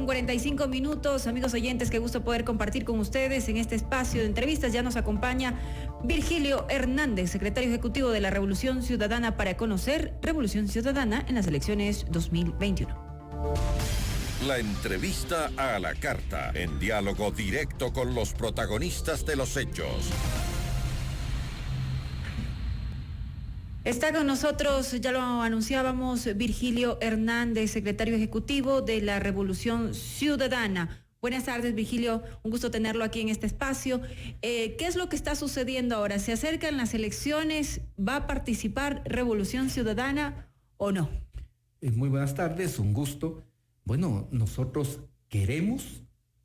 8:45, amigos oyentes, qué gusto poder compartir con ustedes en este espacio de entrevistas. Ya nos acompaña Virgilio Hernández, secretario ejecutivo de la Revolución Ciudadana, para conocer Revolución Ciudadana en las elecciones 2021. La entrevista a la carta, en diálogo directo con los protagonistas de los hechos. Está con nosotros, ya lo anunciábamos, Virgilio Hernández, secretario ejecutivo de la Revolución Ciudadana. Buenas tardes, Virgilio, un gusto tenerlo aquí en este espacio. ¿Qué es lo que está sucediendo ahora? ¿Se acercan las elecciones? ¿Va a participar Revolución Ciudadana o no? Muy buenas tardes, un gusto. Bueno, nosotros queremos,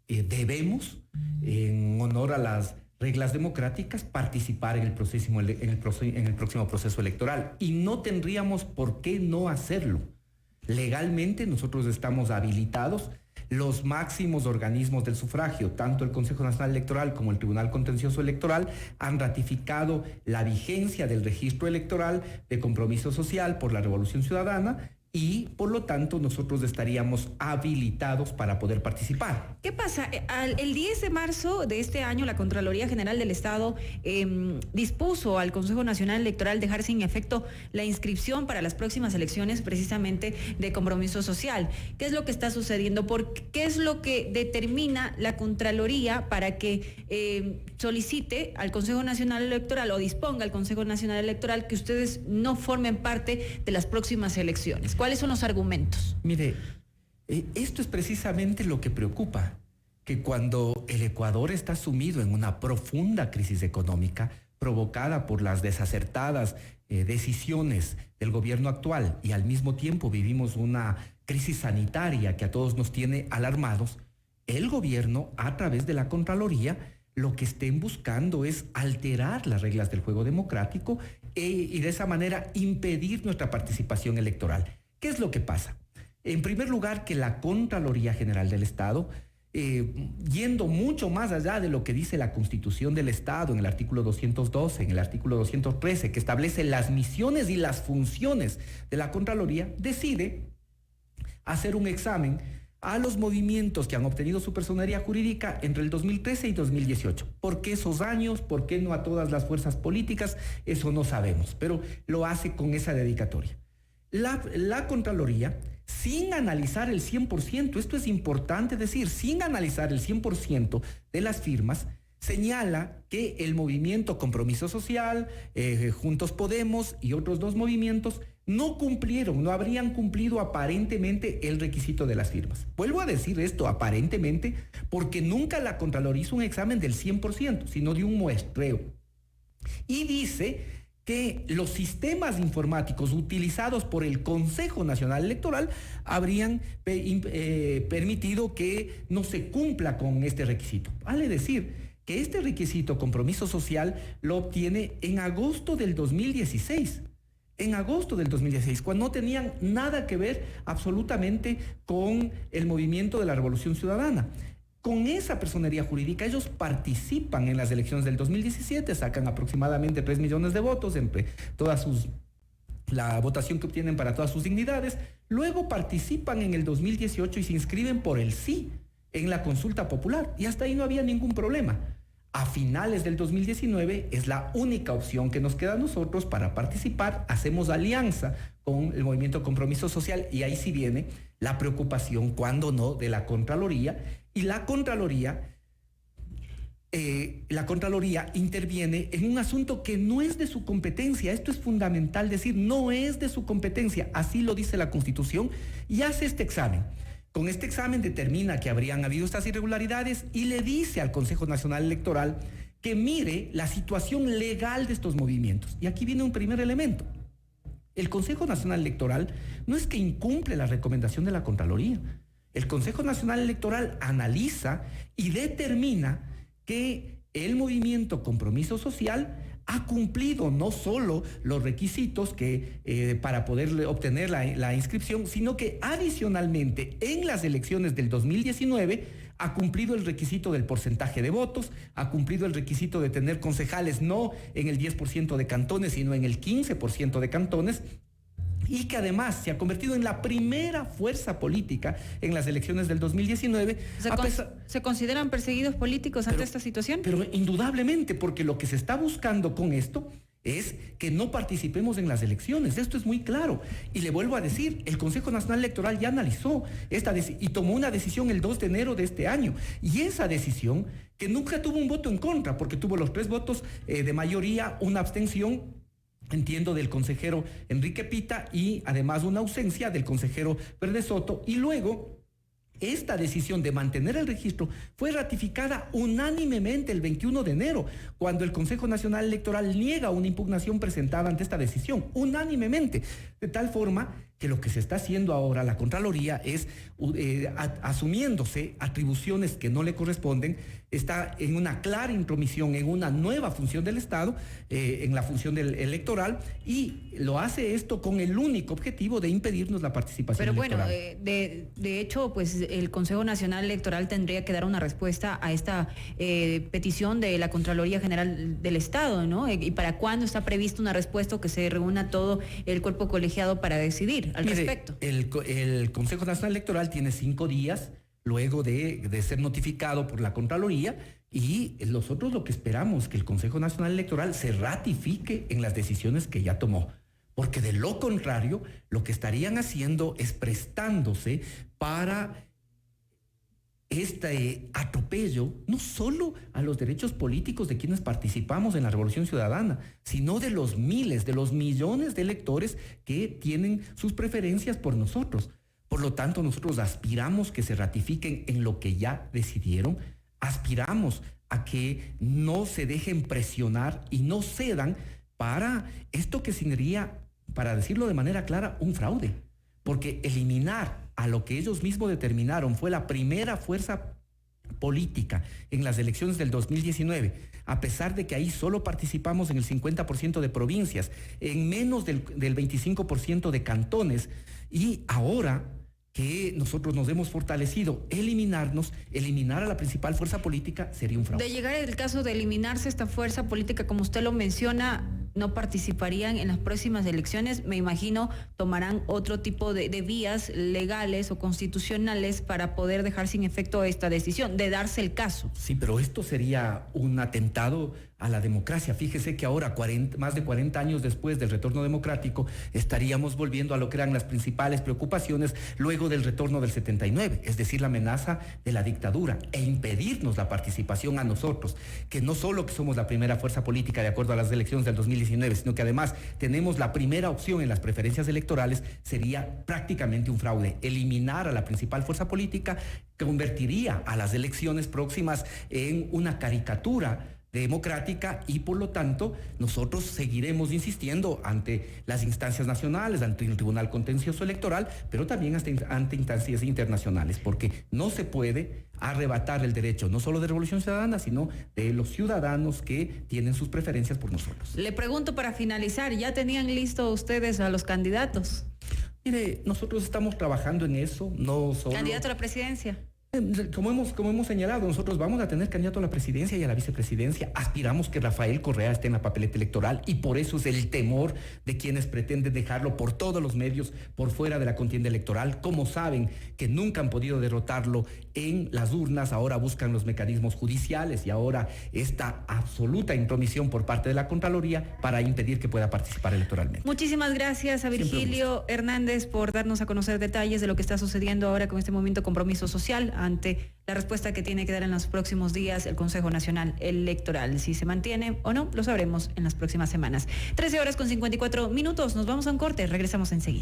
debemos, en honor a las reglas democráticas, participar en el próximo proceso electoral, y no tendríamos por qué no hacerlo. Legalmente nosotros estamos habilitados. Los máximos organismos del sufragio, tanto el Consejo Nacional Electoral como el Tribunal Contencioso Electoral, han ratificado la vigencia del registro electoral de compromiso social por la Revolución Ciudadana, y por lo tanto nosotros estaríamos habilitados para poder participar. ¿Qué pasa? El 10 de marzo de este año, la Contraloría General del Estado dispuso al Consejo Nacional Electoral dejar sin efecto la inscripción para las próximas elecciones, precisamente de compromiso social. ¿Qué es lo que está sucediendo? ¿Qué es lo que determina la Contraloría para que solicite al Consejo Nacional Electoral o disponga al Consejo Nacional Electoral que ustedes no formen parte de las próximas elecciones? ¿Cuáles son los argumentos? Mire, esto es precisamente lo que preocupa, que cuando el Ecuador está sumido en una profunda crisis económica provocada por las desacertadas decisiones del gobierno actual, y al mismo tiempo vivimos una crisis sanitaria que a todos nos tiene alarmados, el gobierno, a través de la Contraloría, lo que estén buscando es alterar las reglas del juego democrático y de esa manera impedir nuestra participación electoral. ¿Qué es lo que pasa? En primer lugar, que la Contraloría General del Estado, yendo mucho más allá de lo que dice la Constitución del Estado en el artículo 212, en el artículo 213, que establece las misiones y las funciones de la Contraloría, decide hacer un examen a los movimientos que han obtenido su personería jurídica entre el 2013 y 2018. ¿Por qué esos años? ¿Por qué no a todas las fuerzas políticas? Eso no sabemos, pero lo hace con esa dedicatoria. La Contraloría, sin analizar el 100%, esto es importante decir, sin analizar el 100% de las firmas, señala que el movimiento Compromiso Social, Juntos Podemos y otros dos movimientos no habrían cumplido aparentemente el requisito de las firmas. Vuelvo a decir esto, aparentemente, porque nunca la Contraloría hizo un examen del 100%, sino de un muestreo. Y dice que los sistemas informáticos utilizados por el Consejo Nacional Electoral habrían permitido que no se cumpla con este requisito. Vale decir que este requisito compromiso social lo obtiene en agosto del 2016. En agosto del 2016, cuando no tenían nada que ver absolutamente con el movimiento de la Revolución Ciudadana. Con esa personería jurídica, ellos participan en las elecciones del 2017, sacan aproximadamente 3 millones de votos entre la votación que obtienen para todas sus dignidades. Luego participan en el 2018 y se inscriben por el sí en la consulta popular, y hasta ahí no había ningún problema. A finales del 2019 es la única opción que nos queda a nosotros para participar. Hacemos alianza con el movimiento Compromiso Social, y ahí sí viene la preocupación, cuando no, de la Contraloría. Y la Contraloría interviene en un asunto que no es de su competencia. Esto es fundamental decir, no es de su competencia, así lo dice la Constitución, y hace este examen. Con este examen determina que habrían habido estas irregularidades y le dice al Consejo Nacional Electoral que mire la situación legal de estos movimientos. Y aquí viene un primer elemento. El Consejo Nacional Electoral no es que incumple la recomendación de la Contraloría. El Consejo Nacional Electoral analiza y determina que el movimiento Compromiso Social ha cumplido no solo los requisitos para poder obtener la inscripción, sino que adicionalmente en las elecciones del 2019 ha cumplido el requisito del porcentaje de votos, ha cumplido el requisito de tener concejales no en el 10% de cantones, sino en el 15% de cantones, y que además se ha convertido en la primera fuerza política en las elecciones del 2019. ¿Se consideran perseguidos políticos ante esta situación? Pero indudablemente, porque lo que se está buscando con esto es que no participemos en las elecciones. Esto es muy claro. Y le vuelvo a decir, el Consejo Nacional Electoral ya analizó y tomó una decisión el 2 de enero de este año. Y esa decisión, que nunca tuvo un voto en contra, porque tuvo los 3 votos de mayoría, una abstención, entiendo, del consejero Enrique Pita, y además una ausencia del consejero Verde Soto, y luego esta decisión de mantener el registro fue ratificada unánimemente el 21 de enero, cuando el Consejo Nacional Electoral niega una impugnación presentada ante esta decisión, unánimemente, de tal forma que lo que se está haciendo ahora la Contraloría es, asumiéndose atribuciones que no le corresponden, está en una clara intromisión en una nueva función del Estado, en la función electoral, y lo hace esto con el único objetivo de impedirnos la participación electoral. Pero bueno, de hecho, pues el Consejo Nacional Electoral tendría que dar una respuesta a esta petición de la Contraloría General del Estado, ¿no? ¿Y para cuándo está previsto una respuesta o que se reúna todo el cuerpo colegiado para decidir al respecto? El Consejo Nacional Electoral tiene 5 días luego de ser notificado por la Contraloría, y nosotros lo que esperamos que el Consejo Nacional Electoral se ratifique en las decisiones que ya tomó, porque de lo contrario lo que estarían haciendo es prestándose para este atropello, no solo a los derechos políticos de quienes participamos en la Revolución Ciudadana, sino de los miles, de los millones de electores que tienen sus preferencias por nosotros. Por lo tanto, nosotros aspiramos que se ratifiquen en lo que ya decidieron, aspiramos a que no se dejen presionar y no cedan para esto que sería, para decirlo de manera clara, un fraude. Porque eliminar a lo que ellos mismos determinaron fue la primera fuerza política en las elecciones del 2019, a pesar de que ahí solo participamos en el 50% de provincias, en menos del 25% de cantones, y ahora que nosotros nos hemos fortalecido, eliminar a la principal fuerza política sería un fraude. De llegar el caso de eliminarse esta fuerza política, como usted lo menciona, no participarían en las próximas elecciones. Me imagino tomarán otro tipo de vías legales o constitucionales para poder dejar sin efecto esta decisión, de darse el caso. Sí, pero esto sería un atentado a la democracia. Fíjese que ahora, más de 40 años después del retorno democrático, estaríamos volviendo a lo que eran las principales preocupaciones luego del retorno del 79, es decir, la amenaza de la dictadura, e impedirnos la participación a nosotros, que no solo que somos la primera fuerza política de acuerdo a las elecciones del 2019, sino que además tenemos la primera opción en las preferencias electorales. Sería prácticamente un fraude. Eliminar a la principal fuerza política convertiría a las elecciones próximas en una caricatura democrática, y por lo tanto nosotros seguiremos insistiendo ante las instancias nacionales, ante el Tribunal Contencioso Electoral, pero también ante instancias internacionales, porque no se puede arrebatar el derecho no solo de Revolución Ciudadana, sino de los ciudadanos que tienen sus preferencias por nosotros. Le pregunto para finalizar, ¿ya tenían listo ustedes a los candidatos? Mire, nosotros estamos trabajando en eso, no solo... ¿Candidato a la presidencia? Como hemos señalado, nosotros vamos a tener candidato a la presidencia y a la vicepresidencia. Aspiramos que Rafael Correa esté en la papeleta electoral, y por eso es el temor de quienes pretenden dejarlo por todos los medios por fuera de la contienda electoral. Como saben que nunca han podido derrotarlo en las urnas, ahora buscan los mecanismos judiciales, y ahora esta absoluta intromisión por parte de la Contraloría para impedir que pueda participar electoralmente. Muchísimas gracias a Virgilio Hernández por darnos a conocer detalles de lo que está sucediendo ahora con este movimiento Compromiso Social, ante la respuesta que tiene que dar en los próximos días el Consejo Nacional Electoral. Si se mantiene o no, lo sabremos en las próximas semanas. 13:54 minutos, nos vamos a un corte, regresamos enseguida.